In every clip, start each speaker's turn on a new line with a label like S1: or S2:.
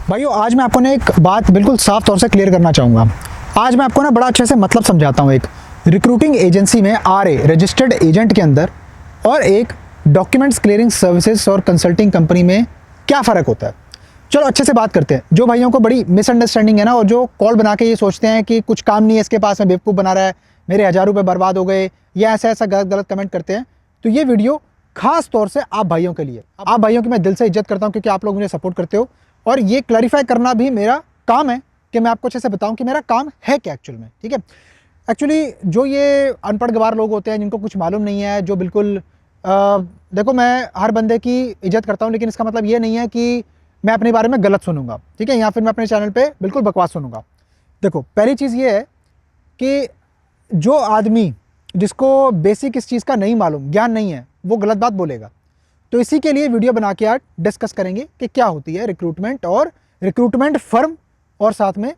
S1: भाइयों आज मैं आपको ना एक बात बिल्कुल साफ तौर से क्लियर करना चाहूँगा। आज मैं आपको ना बड़ा अच्छे से मतलब समझाता हूँ। एक रिक्रूटिंग एजेंसी में आरए रजिस्टर्ड एजेंट के अंदर और एक डॉक्यूमेंट्स क्लियरिंग सर्विसेज और कंसल्टिंग कंपनी में क्या फ़र्क होता है। चलो अच्छे से बात करते हैं। जो भाइयों को बड़ी मिसअंडरस्टैंडिंग है ना, और जो कॉल बना के ये सोचते हैं कि कुछ काम नहीं है इसके पास में, बेवकूफ़ बना रहा है, मेरे 1000 रुपये बर्बाद हो गए, या ऐसा ऐसा गलत गलत कमेंट करते हैं, तो ये वीडियो खास तौर से आप भाइयों के लिए। आप भाइयों की मैं दिल से इज्जत करता हूँ क्योंकि आप लोग मुझे सपोर्ट करते हो, और ये क्लैरिफाई करना भी मेरा काम है कि मैं आपको अच्छे से बताऊं कि मेरा काम है क्या एक्चुअल में। ठीक है, एक्चुअली जो ये अनपढ़ गवार लोग होते हैं जिनको कुछ मालूम नहीं है, जो बिल्कुल देखो मैं हर बंदे की इज्जत करता हूं, लेकिन इसका मतलब ये नहीं है कि मैं अपने बारे में गलत सुनूंगा, ठीक है, या फिर मैं अपने चैनल पे बिल्कुल बकवास सुनूंगा। देखो पहली चीज़ ये है कि जो आदमी जिसको बेसिक इस चीज़ का नहीं मालूम, ज्ञान नहीं है, वो गलत बात बोलेगा। तो इसी के लिए वीडियो बना के आज डिस्कस करेंगे कि क्या होती है रिक्रूटमेंट और रिक्रूटमेंट फर्म और साथ में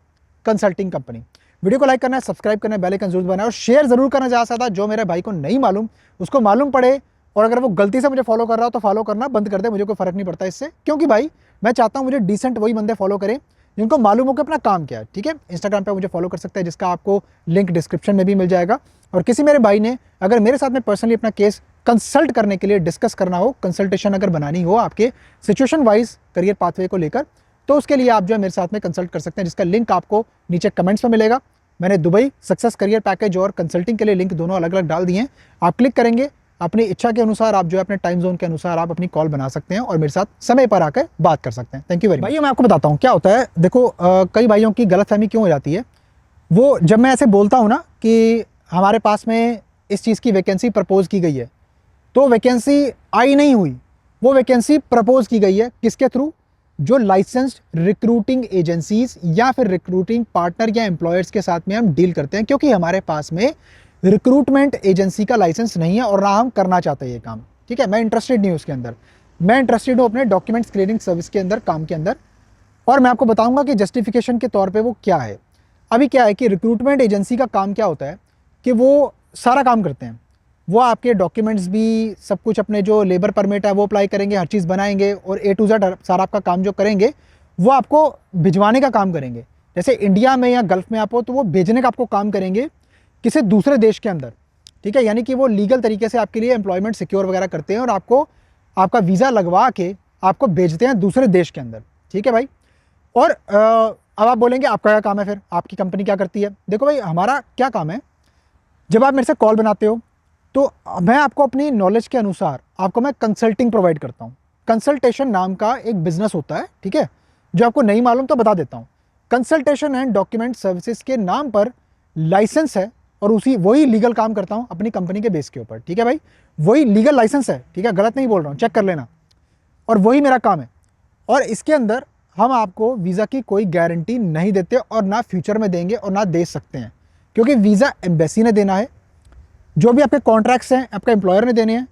S1: कंसल्टिंग कंपनी। वीडियो को लाइक करना है, सब्सक्राइब करना है, बेल आइकन जरूर दबाना है और शेयर जरूर करना ज़्यादा से ज़्यादा। जो मेरे भाई को नहीं मालूम उसको मालूम पड़े, और अगर वो गलती से मुझे फॉलो कर रहा हो तो फॉलो करना बंद कर दे, मुझे कोई फ़र्क नहीं पड़ता इससे, क्योंकि भाई मैं चाहता हूँ मुझे डिसेंट वही बंदे फॉलो करें जिनको मालूम हो कि अपना काम क्या है। ठीक है, इंस्टाग्राम पे मुझे फॉलो कर सकते हैं, जिसका आपको लिंक डिस्क्रिप्शन में भी मिल जाएगा। और किसी मेरे भाई ने अगर मेरे साथ में पर्सनली अपना केस कंसल्ट करने के लिए डिस्कस करना हो, कंसल्टेशन अगर बनानी हो आपके सिचुएशन वाइज करियर पाथवे को लेकर, तो उसके लिए आप जो है मेरे साथ में कंसल्ट कर सकते हैं, जिसका लिंक आपको नीचे कमेंट्स में मिलेगा। मैंने दुबई सक्सेस करियर पैकेज और कंसल्टिंग के लिए लिंक दोनों अलग अलग डाल दिए हैं। आप क्लिक करेंगे, अपनी इच्छा के अनुसार आप जो है अपने टाइम जोन के अनुसार आप अपनी कॉल बना सकते हैं और मेरे साथ समय पर आकर बात कर सकते हैं। Thank you very much. भाई मैं आपको बताता हूँ क्या होता है। देखो कई भाइयों की गलतफहमी क्यों हो जाती है, वो जब मैं ऐसे बोलता हूँ ना कि हमारे पास में इस चीज़ की वैकेंसी प्रपोज़ की गई है, तो वैकेंसी आई नहीं हुई, वो वैकेंसी प्रपोज़ की गई है किसके थ्रू? जो लाइसेंस्ड रिक्रूटिंग एजेंसीज या फिर रिक्रूटिंग पार्टनर या एम्प्लॉयर्स के साथ में हम डील करते हैं, क्योंकि हमारे पास में रिक्रूटमेंट एजेंसी का लाइसेंस नहीं है और ना हम करना चाहते हैं ये काम। ठीक है, मैं इंटरेस्टेड नहीं हूँ उसके अंदर, मैं इंटरेस्टेड हूँ अपने डॉक्यूमेंट्स क्लियरिंग सर्विस के अंदर, काम के अंदर। और मैं आपको बताऊंगा कि जस्टिफिकेशन के तौर पे वो क्या है। अभी क्या है कि रिक्रूटमेंट एजेंसी का काम क्या होता है कि वो सारा काम करते हैं, वो आपके डॉक्यूमेंट्स भी सब कुछ, अपने जो लेबर परमिट है वो अप्लाई करेंगे, हर चीज़ बनाएंगे और A to Z सारा आपका काम जो करेंगे वो आपको भिजवाने का काम करेंगे। जैसे इंडिया में या गल्फ़ में आप हो तो वो भेजने का आपको काम करेंगे किसी दूसरे देश के अंदर। ठीक है, यानी कि वो लीगल तरीके से आपके लिए एम्प्लॉयमेंट सिक्योर वगैरह करते हैं और आपको आपका वीज़ा लगवा के आपको भेजते हैं दूसरे देश के अंदर। ठीक है भाई, और अब आप बोलेंगे आपका क्या काम है, फिर आपकी कंपनी क्या करती है? देखो भाई हमारा क्या काम है, जब आप मेरे से कॉल बनाते हो तो मैं आपको अपनी नॉलेज के अनुसार आपको मैं कंसल्टिंग प्रोवाइड करता हूँ। कंसल्टेशन नाम का एक बिजनेस होता है, ठीक है, जो आपको नहीं मालूम तो बता देता हूँ। कंसल्टेशन एंड डॉक्यूमेंट सर्विसेज के नाम पर लाइसेंस है और वही लीगल काम करता हूँ अपनी कंपनी के बेस के ऊपर। ठीक है भाई, वही लीगल लाइसेंस है, ठीक है, गलत नहीं बोल रहा हूँ, चेक कर लेना, और वही मेरा काम है। और इसके अंदर हम आपको वीज़ा की कोई गारंटी नहीं देते और ना फ्यूचर में देंगे और ना दे सकते हैं, क्योंकि वीज़ा एम्बेसी ने देना है, जो भी आपके कॉन्ट्रैक्ट्स हैं आपका एम्प्लॉयर ने देने हैं,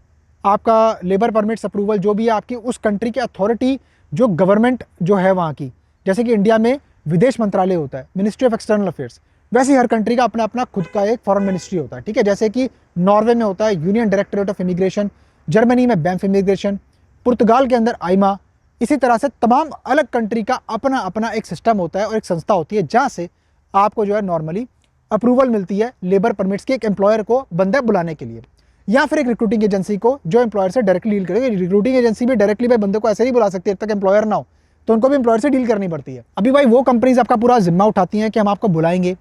S1: आपका लेबर परमिट्स अप्रूवल जो भी है आपकी उस कंट्री की अथॉरिटी, जो गवर्नमेंट जो है वहाँ की, जैसे कि इंडिया में विदेश मंत्रालय होता है, मिनिस्ट्री ऑफ एक्सटर्नल अफेयर्स, वैसे ही हर कंट्री का अपना अपना खुद का एक फॉरेन मिनिस्ट्री होता है। ठीक है, जैसे कि नॉर्वे में होता है union directorate of immigration, Germany में बैंफ इमिग्रेशन, पुर्तगाल के अंदर आइमा, इसी तरह से तमाम अलग कंट्री का अपना अपना एक सिस्टम होता है और एक संस्था होती है जहाँ से आपको जो है नॉर्मली अप्रूवल मिलती है लेबर परमिट्स के, एक एम्प्लॉयर को बंदा बुलाने के लिए, या फिर एक रिक्रूटिंग एजेंसी को जो एम्प्लॉयर से डायरेक्टली डील करेगी। रिक्रूटिंग एजेंसी भी डायरेक्टली भाई बंदे को ऐसे नहीं बुला सकती जब तक एम्प्लॉयर ना हो, तो उनको भी एम्प्लॉयर से डील करनी पड़ती है। अभी भाई वो कंपनीज आपका पूरा जिम्मा उठाती हैं कि हम आपको बुलाएंगे,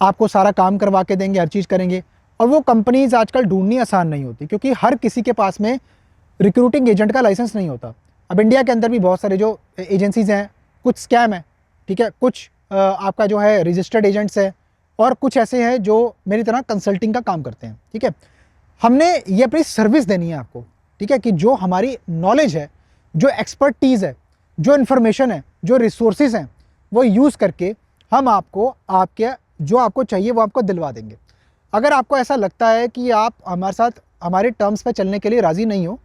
S1: आपको सारा काम करवा के देंगे, हर चीज़ करेंगे, और वो कंपनीज आजकल ढूंढनी आसान नहीं होती, क्योंकि हर किसी के पास में रिक्रूटिंग एजेंट का लाइसेंस नहीं होता। अब इंडिया के अंदर भी बहुत सारे जो एजेंसीज हैं, कुछ स्कैम है, ठीक है, कुछ आपका जो है रजिस्टर्ड एजेंट्स है, और कुछ ऐसे हैं जो मेरी तरह कंसल्टिंग का काम करते हैं। ठीक है, हमने ये अपनी सर्विस देनी है आपको, ठीक है, कि जो हमारी नॉलेज है, जो एक्सपर्टीज़ है, जो इन्फॉर्मेशन है, जो रिसोर्सेज हैं, वो यूज़ करके हम आपको आपके जो आपको चाहिए वो आपको दिलवा देंगे। अगर आपको ऐसा लगता है कि आप हमारे साथ हमारे टर्म्स पे चलने के लिए राज़ी नहीं हो,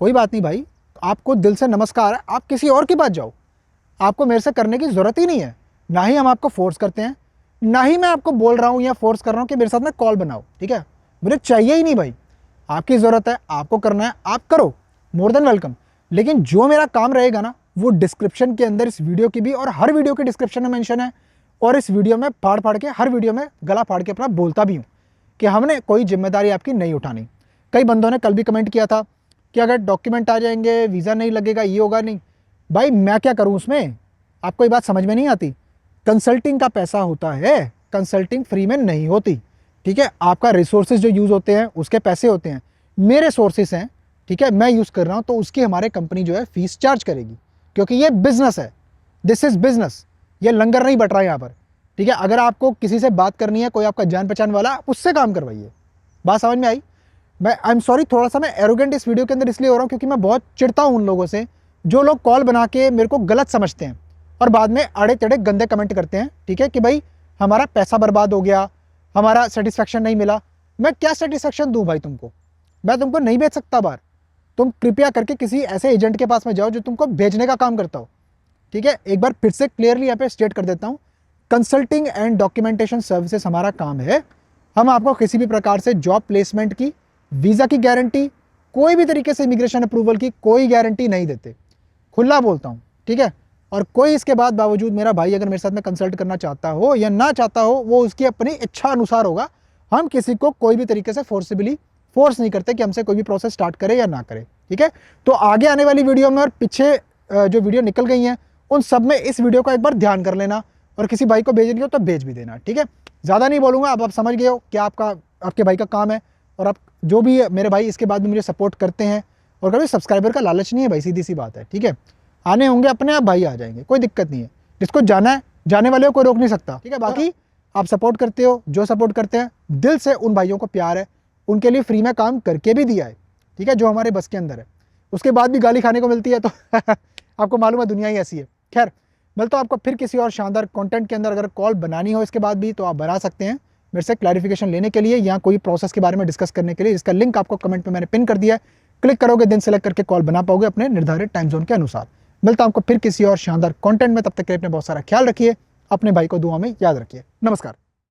S1: कोई बात नहीं भाई, आपको दिल से नमस्कार है, आप किसी और के पास जाओ, आपको मेरे से करने की ज़रूरत ही नहीं है। ना ही हम आपको फोर्स करते हैं, ना ही मैं आपको बोल रहा हूँ या फोर्स कर रहा हूँ कि मेरे साथ में कॉल बनाओ। ठीक है, मुझे चाहिए ही नहीं भाई, आपकी ज़रूरत है, आपको करना है, आप करो, मोर देन वेलकम। लेकिन जो मेरा काम रहेगा ना वो डिस्क्रिप्शन के अंदर इस वीडियो की भी और हर वीडियो के डिस्क्रिप्शन में मेंशन है, और इस वीडियो में फाड़ फाड़ के हर वीडियो में गला फाड़ के अपना बोलता भी हूँ कि हमने कोई जिम्मेदारी आपकी नहीं उठानी। कई बंदों ने कल भी कमेंट किया था कि अगर डॉक्यूमेंट आ जाएंगे, वीज़ा नहीं लगेगा, ये होगा नहीं। भाई मैं क्या करूँ उसमें? आपको ये बात समझ में नहीं आती? कंसल्टिंग का पैसा होता है, कंसल्टिंग फ्री में नहीं होती। ठीक है, आपका रिसोर्सेज जो यूज़ होते हैं उसके पैसे होते हैं, मेरे सोर्सेज हैं, ठीक है, मैं यूज़ कर रहा हूँ, तो उसकी हमारे कंपनी जो है फीस चार्ज करेगी, क्योंकि ये बिजनेस है, दिस इज़ बिजनेस, ये लंगर नहीं बट रहा है यहाँ पर। ठीक है, अगर आपको किसी से बात करनी है, कोई आपका जान पहचान वाला, उससे काम करवाइए। बात समझ में आई? मैं आई एम सॉरी, थोड़ा सा मैं एरोगेंट इस वीडियो के अंदर इसलिए हो रहा हूँ क्योंकि मैं बहुत चिढ़ता हूँ उन लोगों से जो लोग कॉल बना के मेरे को गलत समझते हैं और बाद में अड़े टेढ़े गंदे कमेंट करते हैं। ठीक है, कि भाई हमारा पैसा बर्बाद हो गया, हमारा सेटिस्फेक्शन नहीं मिला। मैं क्या सेटिस्फेक्शन दूँ भाई तुमको? मैं तुमको नहीं भेज सकता बाहर। तुम कृपया करके किसी ऐसे एजेंट के पास में जाओ जो तुमको भेजने का काम करता हो। ठीक है, एक बार फिर से क्लियरली यहाँ पे स्टेट कर देता हूँ, कंसल्टिंग एंड डॉक्यूमेंटेशन सर्विसेज हमारा काम है। हम आपको किसी भी प्रकार से जॉब प्लेसमेंट की, वीज़ा की गारंटी, कोई भी तरीके से इमिग्रेशन अप्रूवल की कोई गारंटी नहीं देते, खुला बोलता हूँ। ठीक है, और कोई इसके बाद बावजूद मेरा भाई अगर मेरे साथ में कंसल्ट करना चाहता हो या ना चाहता हो, वो उसकी अपनी इच्छा अनुसार होगा। हम किसी को कोई भी तरीके से फोर्सिबली फोर्स नहीं करते कि हमसे कोई भी प्रोसेस स्टार्ट करे या ना करे। ठीक है, तो आगे आने वाली वीडियो में और पीछे जो वीडियो निकल गई हैं उन सब में इस वीडियो का एक बार ध्यान कर लेना, और किसी भाई को भेजनी हो तो भेज भी देना। ठीक है, ज़्यादा नहीं बोलूँगा, अब आप समझ गए हो क्या आपके भाई का काम है। और आप जो भी मेरे भाई इसके बाद भी मुझे सपोर्ट करते हैं, और कभी सब्सक्राइबर का लालच नहीं है भाई, सीधी सी बात है। ठीक है, आने होंगे अपने आप भाई आ जाएंगे, कोई दिक्कत नहीं है। जिसको जाना है जाने वाले को कोई रोक नहीं सकता। ठीक है, बाकी आप सपोर्ट करते हो, जो सपोर्ट करते हैं दिल से उन भाइयों को प्यार है, उनके लिए फ्री में काम करके भी दिया है। ठीक है, जो हमारे बस के अंदर है, उसके बाद भी गाली खाने को मिलती है तो आपको मालूम है दुनिया ही ऐसी है। खैर, मिलता हूं आपको फिर किसी और शानदार कंटेंट के अंदर। अगर कॉल बनानी हो इसके बाद भी तो आप बना सकते हैं मेरे से क्लैरिफिकेशन लेने के लिए या कोई प्रोसेस के बारे में डिस्कस करने के लिए, जिसका लिंक आपको कमेंट में मैंने पिन कर दिया है। क्लिक करोगे, दिन सेलेक्ट करके कॉल बना पाओगे अपने निर्धारित टाइम जोन के अनुसार। मिलता हूं आपको फिर किसी और शानदार कंटेंट में, तब तक के लिए अपने बहुत सारा ख्याल रखिए, अपने भाई को दुआ में याद रखिए। नमस्कार।